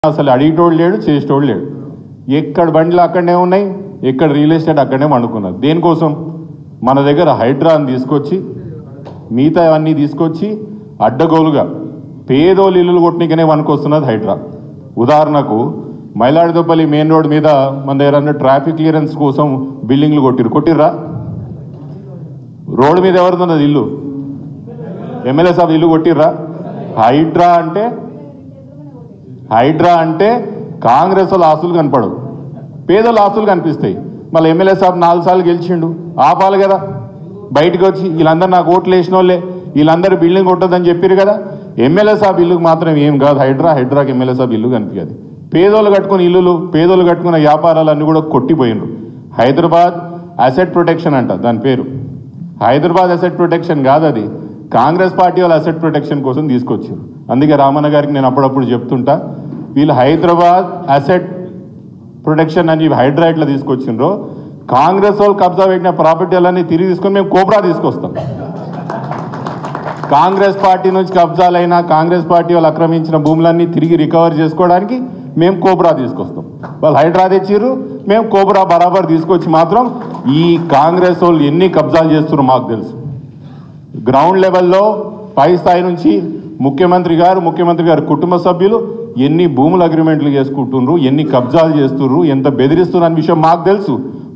అసలు అడిగేటోడు లేడు, చేసేటోడు లేడు. ఎక్కడ బండ్లు అక్కడనే ఉన్నాయి, ఎక్కడ రియల్ ఎస్టేట్ అక్కడనే వండుకున్నారు. దేనికోసం? మన దగ్గర హైడ్రాని తీసుకొచ్చి మిగతా అన్నీ తీసుకొచ్చి అడ్డగోలుగా పేదోళ్ళు ఇల్లులు కొట్టినకనే వనుకొస్తున్నది హైడ్రా. ఉదాహరణకు మైలాడుదొప్పల్లి మెయిన్ రోడ్ మీద మన దగ్గర ట్రాఫిక్ క్లియరెన్స్ కోసం బిల్డింగ్లు కొట్టిర్రా? రోడ్డు మీద ఎవరిదన్నది ఇల్లు? ఎమ్మెల్యే సాబ్ ఇల్లు కొట్టిర్రా? హైడ్రా అంటే కాంగ్రెస్ వాళ్ళ ఆస్తులు కనపడవు, పేదోళ్ళ ఆస్తులు కనిపిస్తాయి. మళ్ళీ ఎమ్మెల్యే సాబ్ 4 సార్లు గెలిచిండు, ఆపాలి కదా బయటకు వచ్చి. వీళ్ళందరూ నాకు ఓట్లు వేసిన వాళ్ళే, వీళ్ళందరూ బిల్డింగ్ కొట్టదని చెప్పారు కదా. ఎమ్మెల్యే సాబ్ ఇల్లుకు మాత్రం ఏం కాదు హైడ్రాకి ఎమ్మెల్యే సాబ్ ఇల్లు కనిపించదు. పేదోళ్ళు కట్టుకున్న ఇల్లులు, పేదోళ్ళు కట్టుకున్న వ్యాపారాలన్నీ కూడా కొట్టిపోయినరు. హైదరాబాద్ అసెట్ ప్రొటెక్షన్ అంట దాని పేరు. హైదరాబాద్ అసెట్ ప్రొటెక్షన్ కాదు, అది కాంగ్రెస్ పార్టీ వాళ్ళ అసెట్ ప్రొటెక్షన్ కోసం తీసుకొచ్చారు. అందుకే రామన్న గారికి నేను అప్పుడప్పుడు చెప్తుంటా, వీళ్ళు హైదరాబాద్ అసెట్ ప్రొటెక్షన్ అని హైడ్రా ఇట్లా తీసుకొచ్చిండ్రో, కాంగ్రెస్ వాళ్ళు కబ్జా పెట్టిన ప్రాపర్టీలన్నీ తిరిగి తీసుకొని మేము కోబ్రా తీసుకొస్తాం. కాంగ్రెస్ పార్టీ నుంచి కబ్జాలైనా, కాంగ్రెస్ పార్టీ వాళ్ళు ఆక్రమించిన భూములన్నీ తిరిగి రికవర్ చేసుకోవడానికి మేము కోబ్రా తీసుకొస్తాం. వాళ్ళు హైడ్రా తెచ్చిర్రు, మేము కోబ్రా బరాబర్ తీసుకొచ్చి మాత్రం ఈ కాంగ్రెస్ వాళ్ళు ఎన్ని కబ్జాలు చేస్తున్నారో మాకు తెలుసు. గ్రౌండ్ లెవెల్లో పై స్థాయి నుంచి ముఖ్యమంత్రి గారు కుటుంబ సభ్యులు ఎన్ని భూముల అగ్రిమెంట్లు చేసుకుంటున్నారు, ఎన్ని కబ్జాలు చేస్తున్నారు, ఎంత బెదిరిస్తున్నారు అనే విషయం మాకు తెలుసు.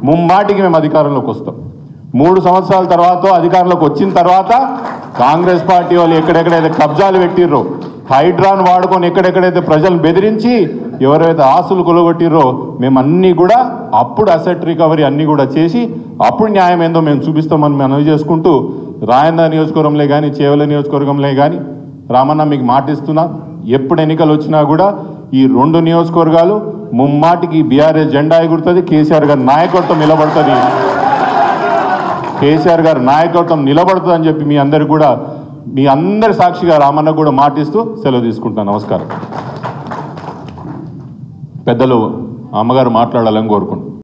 ముమ్మాటికి మేము అధికారంలోకి వస్తాం. 3 సంవత్సరాల తర్వాత అధికారంలోకి వచ్చిన తర్వాత కాంగ్రెస్ పార్టీ వాళ్ళు ఎక్కడెక్కడైతే కబ్జాలు పెట్టిర్రో, హైడ్రాన్ వాడుకొని ఎక్కడెక్కడైతే ప్రజలను బెదిరించి ఎవరైతే ఆస్తులు కొలగొట్టిర్రో, మేము అన్నీ కూడా అప్పుడు అసెట్ రికవరీ అన్నీ కూడా చేసి అప్పుడు న్యాయం ఏందో మేము చూపిస్తామని మనవి చేసుకుంటూ, రాయంద నియోజకవర్గంలో కానీ చేవల నియోజకవర్గంలో కానీ రామన్న మీకు మాటిస్తున్నా, ఎప్పుడు ఎన్నికలు వచ్చినా కూడా ఈ 2 నియోజకవర్గాలు ముమ్మాటికి బీఆర్ఎస్ జెండా ఎగురుతుంది, కేసీఆర్ గారి నాయకత్వం నిలబడుతుంది, అని చెప్పి మీ అందరికి కూడా, మీ అందరి సాక్షిగా రామన్న కూడా మాటిస్తూ సెలవు తీసుకుంటున్నాను. నమస్కారం. పెద్దలు అమ్మగారు మాట్లాడాలని కోరుకుంటున్నాను.